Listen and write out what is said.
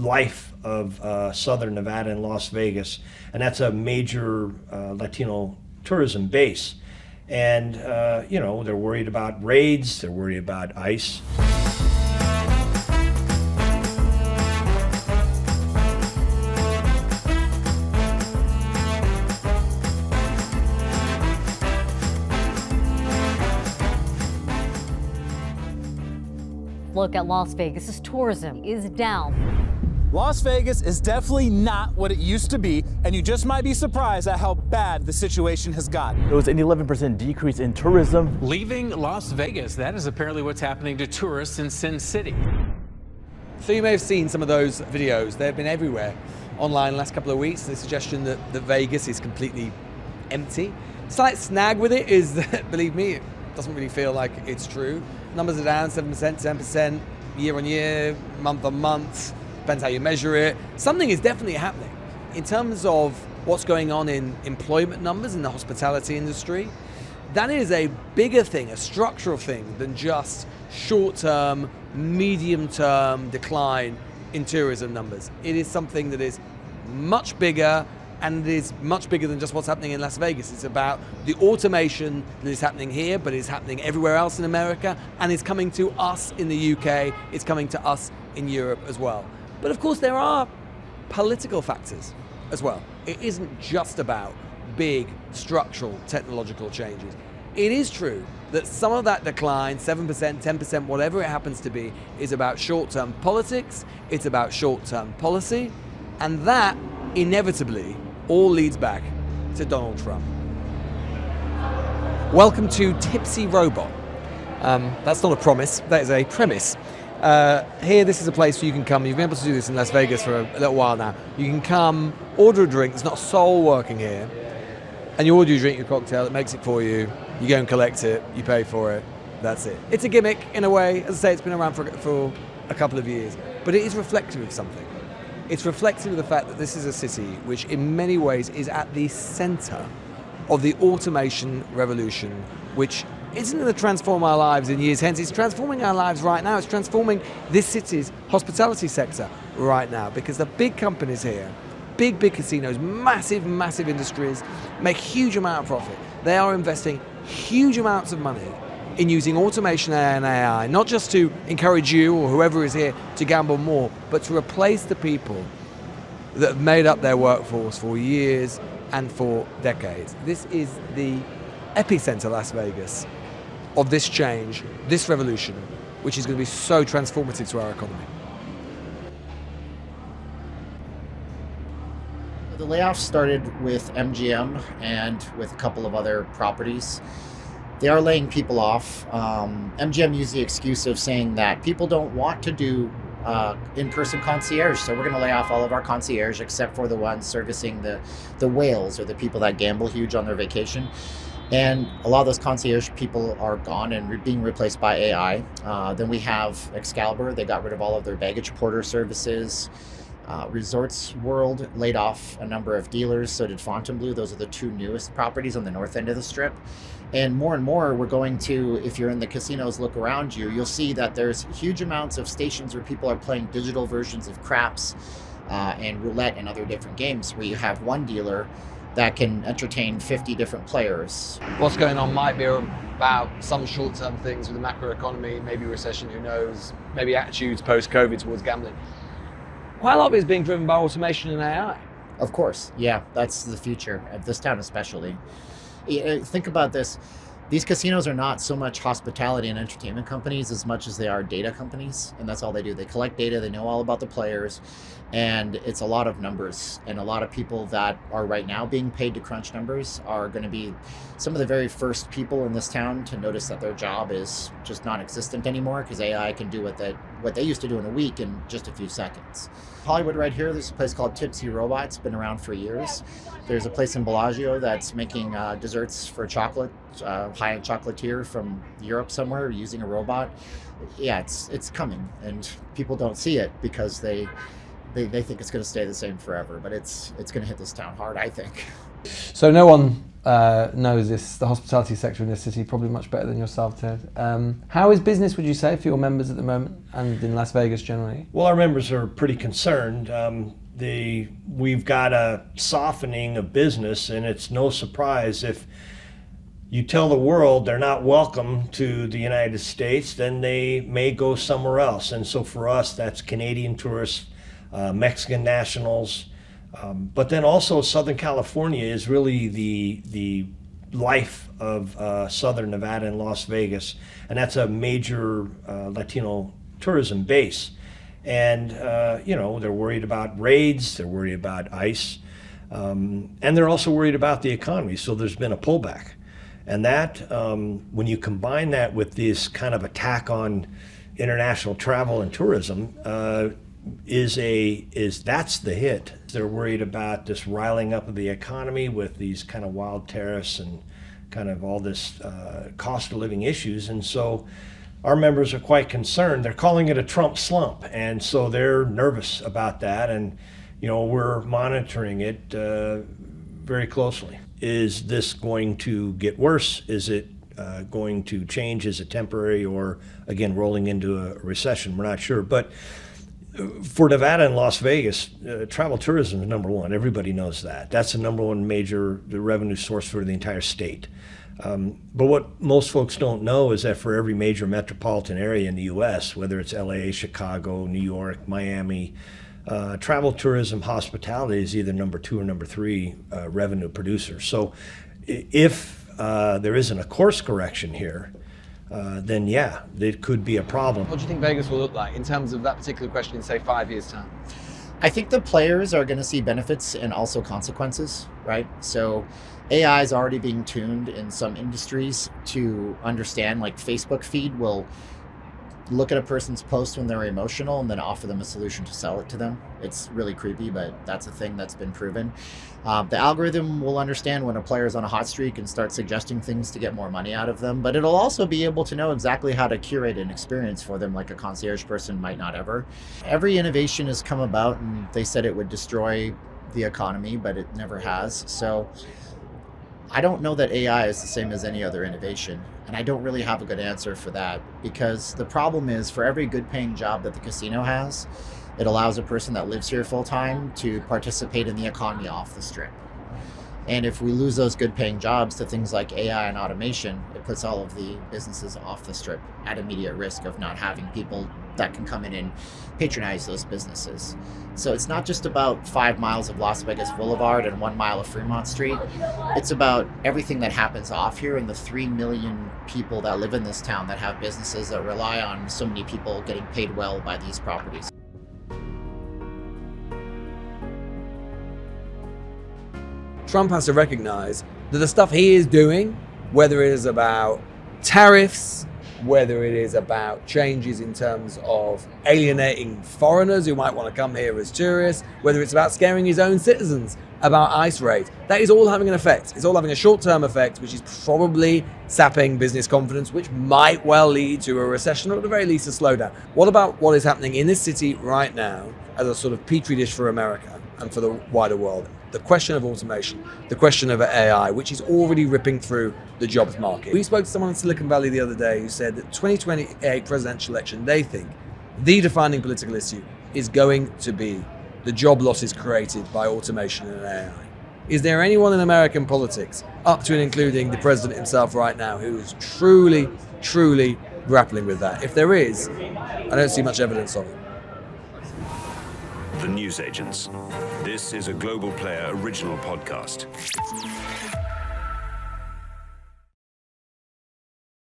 life of Southern Nevada and Las Vegas, and that's a major Latino tourism base. And they're worried about raids, they're worried about ICE. Look at Las Vegas's tourism is down. Las Vegas is definitely not what it used to be, and you just might be surprised at how bad the situation has gotten. There was an 11% decrease in tourism. Leaving Las Vegas, that is apparently what's happening to tourists in Sin City. So you may have seen some of those videos. They've been everywhere online the last couple of weeks. The suggestion that Vegas is completely empty. Slight snag with it is that, believe me, it doesn't really feel like it's true. Numbers are down 7%, 10%, year on year, month on month. Depends how you measure it. Something is definitely happening. In terms of what's going on in employment numbers in the hospitality industry, that is a bigger thing, a structural thing than just short-term, medium-term decline in tourism numbers. It is something that is much bigger, and it is much bigger than just what's happening in Las Vegas. It's about the automation that is happening here, but is happening everywhere else in America, and is coming to us in the UK, it's coming to us in Europe as well. But of course there are political factors as well. It isn't just about big structural technological changes. It is true that some of that decline, 7%, 10%, whatever it happens to be, is about short-term politics, it's about short-term policy, and that inevitably all leads back to Donald Trump. Welcome to Tipsy Robot. That's not a promise, that is a premise. Here, this is a place where you can come. You've been able to do this in Las Vegas for a little while now. You can come, order a drink, there's not a soul working here, and you order your drink, your cocktail, it makes it for you, you go and collect it, you pay for it, that's it. It's a gimmick in a way. As I say, it's been around for a couple of years, but it is reflective of something. It's reflective of the fact that this is a city which in many ways is at the center of the automation revolution, which isn't going to transform our lives in years hence. It's transforming our lives right now. It's transforming this city's hospitality sector right now, because the big companies here, big casinos, massive industries, make huge amount of profit. They are investing huge amounts of money in using automation and AI, not just to encourage you or whoever is here to gamble more, but to replace the people that have made up their workforce for years and for decades. This is the epicenter, Las Vegas, of this change, this revolution, which is going to be so transformative to our economy. The layoffs started with MGM and with a couple of other properties. They are laying people off. MGM used the excuse of saying that people don't want to do in-person concierge, so we're going to lay off all of our concierge except for the ones servicing the whales or the people that gamble huge on their vacation. And a lot of those concierge people are gone and being replaced by AI. Then we have Excalibur. They got rid of all of their baggage porter services. Resorts World laid off a number of dealers, so did Fontainebleau. Those are the two newest properties on the north end of the strip. And more we're going to, if you're in the casinos, look around you, you'll see that there's huge amounts of stations where people are playing digital versions of craps and roulette and other different games, where you have one dealer that can entertain 50 different players. What's going on might be about some short-term things with the macroeconomy, maybe recession, who knows, maybe attitudes post-COVID towards gambling. Quite a lot of it is being driven by automation and AI. Of course, yeah, that's the future of this town especially. Think about this. These casinos are not so much hospitality and entertainment companies as much as they are data companies, and that's all they do. They collect data, they know all about the players, and it's a lot of numbers. And a lot of people that are right now being paid to crunch numbers are going to be some of the very first people in this town to notice that their job is just non-existent anymore, because AI can do what they used to do in a week in just a few seconds. Hollywood right here, there's a place called Tipsy Robot. It's been around for years. There's a place in Bellagio that's making desserts for chocolate, high-end chocolatier from Europe somewhere using a robot. Yeah, it's coming, and people don't see it because they think it's going to stay the same forever, but it's going to hit this town hard, I think. So no one knows the hospitality sector in this city probably much better than yourself, Ted. How is business, would you say, for your members at the moment and in Las Vegas generally? Well, our members are pretty concerned. We've got a softening of business, and it's no surprise if you tell the world they're not welcome to the United States, then they may go somewhere else. And so for us, that's Canadian tourists, Mexican nationals, but then also Southern California is really the life of Southern Nevada and Las Vegas, and that's a major Latino tourism base. And they're worried about raids, they're worried about ICE, and they're also worried about the economy. So there's been a pullback. And that, when you combine that with this kind of attack on international travel and tourism, that's the hit. They're worried about this riling up of the economy with these kind of wild tariffs and kind of all this cost of living issues. And so our members are quite concerned. They're calling it a Trump slump. And so they're nervous about that. And, we're monitoring it very closely. Is this going to get worse? Is it going to change? Is it temporary or, again, rolling into a recession? We're not sure. But for Nevada and Las Vegas, travel tourism is number one. Everybody knows that. That's the number one major revenue source for the entire state. But what most folks don't know is that for every major metropolitan area in the U.S., whether it's LA, Chicago, New York, Miami, travel, tourism, hospitality is either number 2 or number 3 revenue producer. So if there isn't a course correction here, then yeah, it could be a problem. What do you think Vegas will look like in terms of that particular question in, say, 5 years' time? I think the players are going to see benefits and also consequences, right? So AI is already being tuned in some industries to understand, like Facebook feed will look at a person's post when they're emotional and then offer them a solution to sell it to them. It's really creepy, but that's a thing that's been proven. The algorithm will understand when a player is on a hot streak and start suggesting things to get more money out of them, but it'll also be able to know exactly how to curate an experience for them like a concierge person might not ever. Every innovation has come about and they said it would destroy the economy, but it never has. So I don't know that AI is the same as any other innovation, and I don't really have a good answer for that, because the problem is for every good paying job that the casino has, it allows a person that lives here full time to participate in the economy off the strip. And if we lose those good paying jobs to things like AI and automation, it puts all of the businesses off the strip at immediate risk of not having people that can come in and patronize those businesses. So it's not just about 5 miles of Las Vegas Boulevard and 1 mile of Fremont Street. It's about everything that happens off here and the 3 million people that live in this town that have businesses that rely on so many people getting paid well by these properties. Trump has to recognize that the stuff he is doing, whether it is about tariffs, whether it is about changes in terms of alienating foreigners who might want to come here as tourists, whether it's about scaring his own citizens about ICE raids, that is all having an effect. It's all having a short-term effect, which is probably sapping business confidence, which might well lead to a recession or at the very least a slowdown. What about what is happening in this city right now as a sort of petri dish for America and for the wider world? The question of automation, the question of AI, which is already ripping through the jobs market. We spoke to someone in Silicon Valley the other day who said that 2028 presidential election, they think the defining political issue is going to be the job losses created by automation and AI. Is there anyone in American politics, up to and including the president himself right now, who is truly, truly grappling with that? If there is, I don't see much evidence of it. The News Agents. This is a Global Player original podcast.